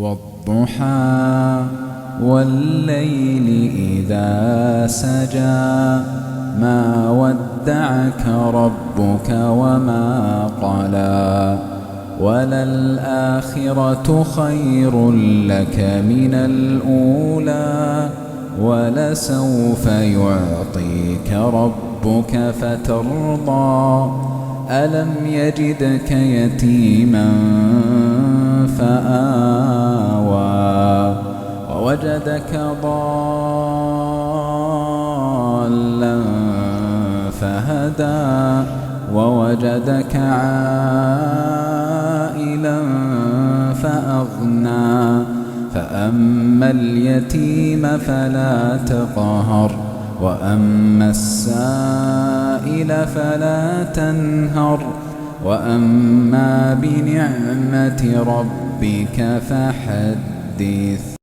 والضحى والليل إذا سجى ما ودعك ربك وما قلى وللآخرة خير لك من الأولى ولسوف يعطيك ربك فترضى ألم يجدك يتيما فآوى ووجدك ضالا فهدى ووجدك عائلا فأغنى فأما اليتيم فلا تقهر وأما السائل فلا تنهر وأما بنعمة ربك فحدث.